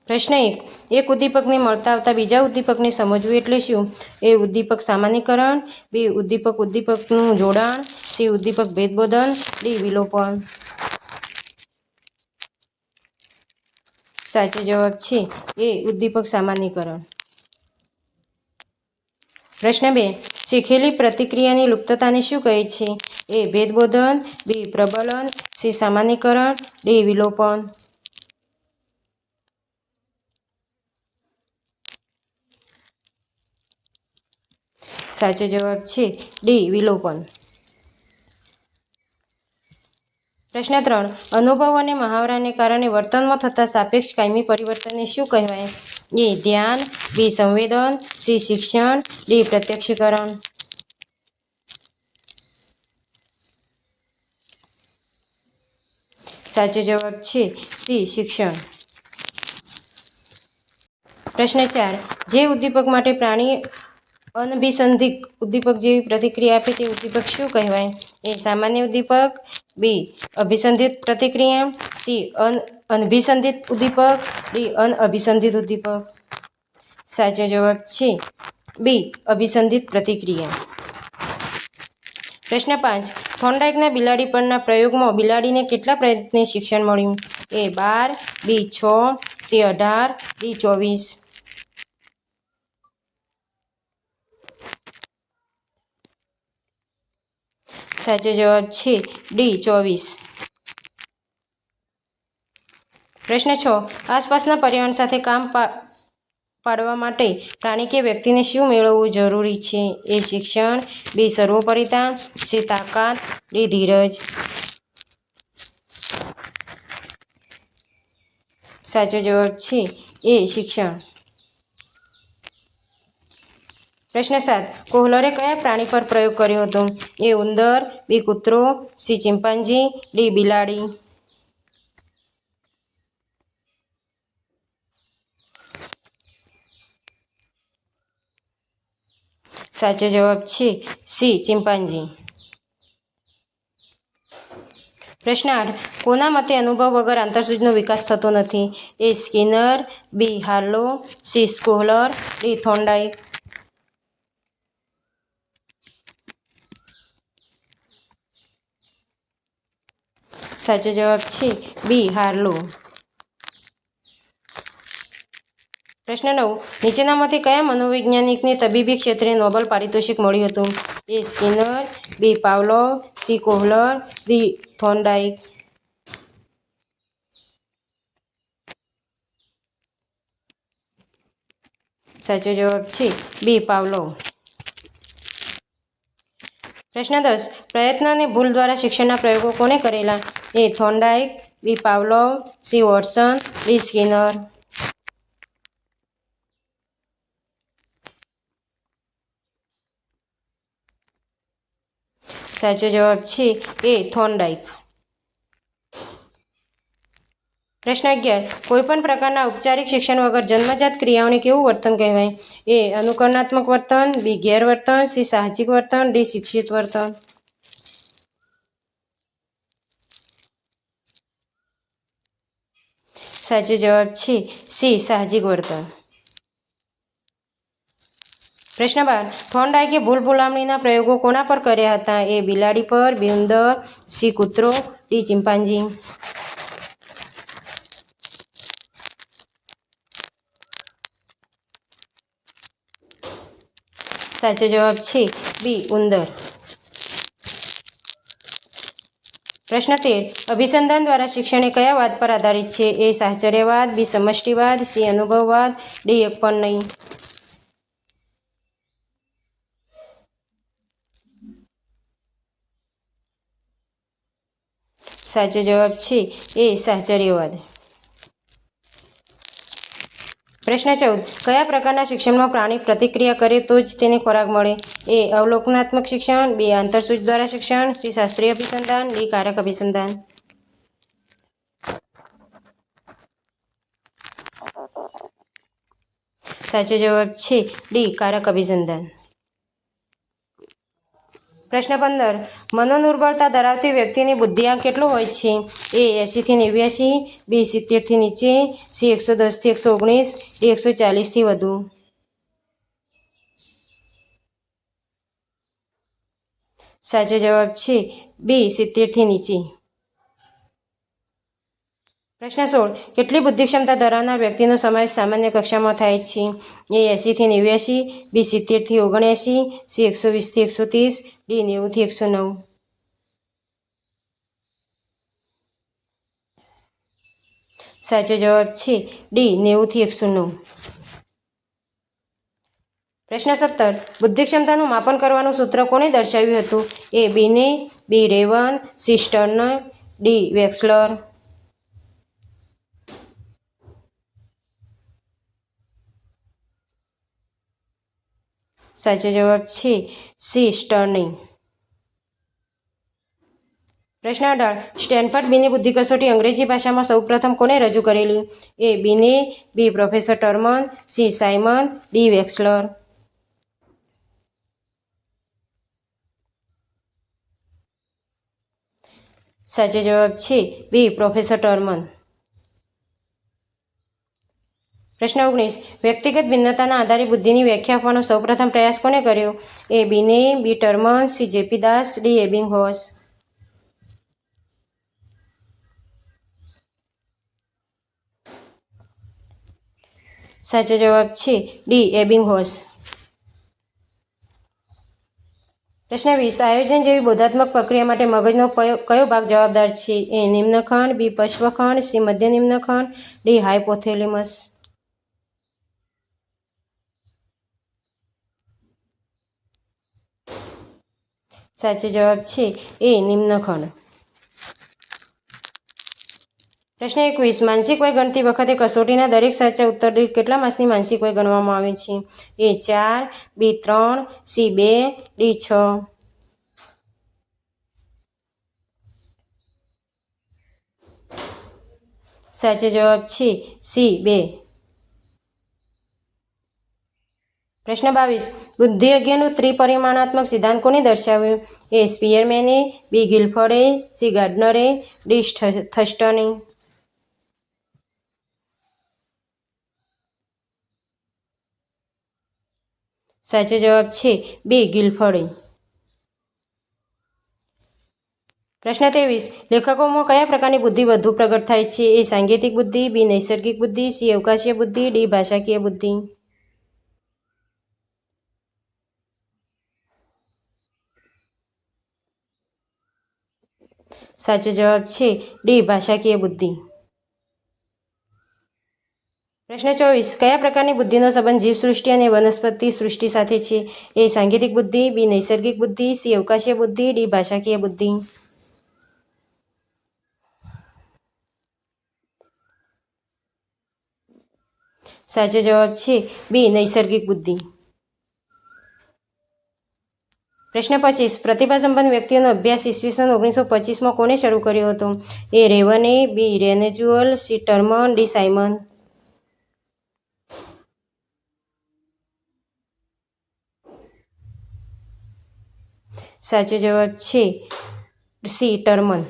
પ્રશ્ન 1. એક ઉદ્દીપકને મળતા આવતા બીજા ઉદ્દીપકને સમજવું એટલે શું? એ. ઉદ્દીપક સામાન્યીકરણ. બી. ઉદ્દીપકનું જોડાણ. સી. ઉદ્દીપક ભેદબોધન. ડી. વિલોપન. સાચો જવાબ છે એ. ઉદ્દીપક સામાન્યીકરણ. પ્રશ્ન 2. શીખેલી પ્રતિક્રિયાની લુપ્તતાને શું કહે છે? એ. ભેદબોધન. બી. પ્રબલન. સી. સામાન્યીકરણ. ડી. વિલોપન. સાચો જવાબ છે ડી. વિલોપન. પ્રશ્ન 3. અનુભવ અને મહાવરાને કારણે વર્તનમાં થતા સાપેક્ષ કાયમી પરિવર્તનને શું કહેવાય? એ. ધ્યાન. બી. સંવેદન. સી. શિક્ષણ. ડી. પ્રત્યક્ષીકરણ. સાચો જવાબ છે સી. શિક્ષણ. પ્રશ્ન 4. જે ઉદ્દીપક માટે પ્રાણી અનભિસંધિત ઉદ્દીપક જેવી પ્રતિક્રિયા આપે તે ઉદ્દીપક શું કહેવાય? એ. સામાન્ય ઉદ્દીપક. બી. અભિસંધિત પ્રતિક્રિયા. સી. અનભિસંધિત ઉદ્દીપક. ડી. અનઅભિસંધિત ઉદ્દીપક. સાચો જવાબ છે બી. અભિસંધિત પ્રતિક્રિયા. પ્રશ્ન 5. થોર્નડાઇકના બિલાડી પરના પ્રયોગમાં બિલાડીને કેટલા પ્રયત્ને શિક્ષણ મળ્યું? એ. 12. બી. 6. સી. 18. ડી. 24. સાચો જવાબ છે ડી. 24. પ્રશ્ન 6. આસપાસના પર્યાવરણ સાથે કામ પાડવા માટે પ્રાણી કે વ્યક્તિને શું મેળવવું જરૂરી છે? એ. શિક્ષણ. બી. સર્વોપરિતા. સી. તાકાત. ડી. ધીરજ. સાચો જવાબ છે એ. શિક્ષણ. પ્રશ્ન 7. કોહલરે કયા પ્રાણી પર પ્રયોગ કર્યો હતો? એ. ઉંદર. બી. કૂતરો. સી. ચિમ્પાન્જી. ડી. બિલાડી. સાચો જવાબ છે સી. ચિમ્પાન્જી. પ્રશ્ન 8. કોના મતે અનુભવ વગર આંતરસૂઝનો વિકાસ થતો નથી? એ. સ્કિનર. બી. હાર્લો. સી. કોહલર. ડી. થોર્નડાઇક. સાચો જવાબ છે બી. હાર્લો. પ્રશ્ન 9. નીચેનામાંથી કયા મનોવૈજ્ઞાનિકને તબીબી ક્ષેત્રે નોબેલ પારિતોષિક મળ્યું હતું? એ. સ્કિનર. બી. પાવલોવ. સી. કોહલર. ડી. થોર્નડાઇક. સાચો જવાબ છે બી. પાવલોવ. પ્રશ્ન 10. પ્રયત્ન અને ભૂલ દ્વારા શિક્ષણના પ્રયોગો કોણે કરેલા? A. Thorndike. B. Pavlov. C. Watson. D. Skinner. સાચો જવાબ છે એ. થોર્નડાઇક. પ્રશ્ન 11. કોઈપણ પ્રકારના ઔપચારિક શિક્ષણ વગર જન્મજાત ક્રિયાઓને કેવું વર્તન કહેવાય? એ. અનુકરણાત્મક વર્તન. બી. ગેરવર્તન. સી. સાહજિક વર્તન. ડી. શિક્ષિત વર્તન. સાચો જવાબ છે સી. સાહજિક વર્તન. પ્રશ્ન 12. થોર્નડાઇકે ભૂલભુલામણીના પ્રયોગો કોના પર કર્યા હતા? એ. બિલાડી પર. બી. ઉંદર. સી. કૂતરો. ડી. ચિમ્પાન્જી. સાચો જવાબ છે બી. ઉંદર. પ્રશ્ન 13. અભિસંધાન દ્વારા શિક્ષણ એ કયા વાદ પર આધારિત છે? એ. સાહચર્યવાદ. બી. સમષ્ટિવાદ. સી. અનુભવવાદ. ડી. એક પણ નહીં. સાચો જવાબ છે એ. સાહચર્યવાદ. પ્રશ્ન 14. કયા પ્રકારના શિક્ષણમાં પ્રાણી પ્રતિક્રિયા કરે તો જ તેને ખોરાક મળે? એ. અવલોકનાત્મક શિક્ષણ. બી. આંતરસૂઝ દ્વારા શિક્ષણ. સી. શાસ્ત્રીય અભિસંધાન. ડી. કારક અભિસંધાન. સાચો જવાબ છે ડી. કારક અભિસંધાન. પ્રશ્ન 15. મનોનિર્બળતા ધરાવતી વ્યક્તિની બુદ્ધિઆંક કેટલો હોય છે? એ 80 થી 89, બી 70 થી નીચે, સી 110 થી 119, ડી 140 થી વધુ. સાચો જવાબ છે બી 70 થી નીચે. પ્રશ્ન 16. કેટલી બુદ્ધિક્ષમતા ધરાવનાર વ્યક્તિનો સમાવેશ સામાન્ય કક્ષામાં થાય છે? એ 80 થી 89, બી 70 થી 79, સી 120 થી 130, ડી 90 થી 109. સાચો જવાબ છે ડી 90 થી 109. પ્રશ્ન 17. બુદ્ધિક્ષમતાનું માપન કરવાનું સૂત્ર કોણે દર્શાવ્યું હતું? એ બીને, બી રેવન, સી સ્ટર્ન, ડી વેક્સલર. સાચો જવાબ છે સી સ્ટર્નિંગ. પ્રશ્ન 18. સ્ટેનફર્ડ બીની બુદ્ધિ કસોટી અંગ્રેજી ભાષામાં સૌપ્રથમ કોણે રજૂ કરેલી? એ બીને, બી પ્રોફેસર ટર્મન, સી સાયમન, ડી વેક્સલર. સાચો જવાબ છે બી પ્રોફેસર ટર્મન. પ્રશ્ન 19. વ્યક્તિગત ભિન્નતાના આધારે બુદ્ધિની વ્યાખ્યા આપવાનો સૌપ્રથમ પ્રયાસ કોણે કર્યો? એ બીને, બી ટર્મન, સી જેપી દાસ, ડી એબિંગહોસ. સાચો જવાબ છે ડી એબિંગહોસ. પ્રશ્ન 20. આયોજન જેવી બોધાત્મક પ્રક્રિયા માટે મગજનો કયો ભાગ જવાબદાર છે? એ નિમ્નખંડ, બી પશ્ચખંડ, સી મધ્ય નિમ્નખંડ, ડી હાયપોથેલેમસ. સાચો જવાબ છે એ નિમ્નખંડ. પ્રશ્ન 21. માનસિક વય ગણતી વખતે કસોટીના દરેક સાચા ઉત્તર દીઠ કેટલા માસની માનસિક વય ગણવામાં આવે છે? એ 4, બી 3, સી 2, ડી 6. સાચો જવાબ છે સી 2. પ્રશ્ન 22. બુદ્ધિ અજ્ઞાનનો ત્રિપરિમાણાત્મક સિદ્ધાંત કોને દર્શાવ્યો? એ સ્પિયરમેને, બી ગિલફર્ડે, સી ગાર્ડનરે, ડી થર્સ્ટને. સાચો જવાબ છે બી ગિલફર્ડે. પ્રશ્ન 23. લેખકોમાં કયા પ્રકારની બુદ્ધિ વધુ પ્રગટ થાય છે? એ સાંકેતિક બુદ્ધિ, બી નૈસર્ગિક બુદ્ધિ, સી અવકાશીય બુદ્ધિ, ડી ભાષાકીય બુદ્ધિ. સાચો જવાબ છે ડી ભાષાકીય બુદ્ધિ. પ્રશ્ન 24. કયા પ્રકારની બુદ્ધિનો સંબંધ જીવસૃષ્ટિ અને વનસ્પતિ સૃષ્ટિ સાથે છે? એ સાંકેતિક બુદ્ધિ, બી નૈસર્ગિક બુદ્ધિ, સી અવકાશીય બુદ્ધિ, ડી ભાષાકીય બુદ્ધિ. સાચો જવાબ છે બી નૈસર્ગિક બુદ્ધિ. પ્રશ્ન 25. પ્રતિભા સંપન્ન વ્યક્તિઓનો અભ્યાસ ઈસવીસન 1925માં કોણે શરૂ કર્યો હતો? એ રેવને, બી રેનેજુઅલ, સી ટર્મન, ડી સાયમન. સાચો જવાબ છે સી ટર્મન.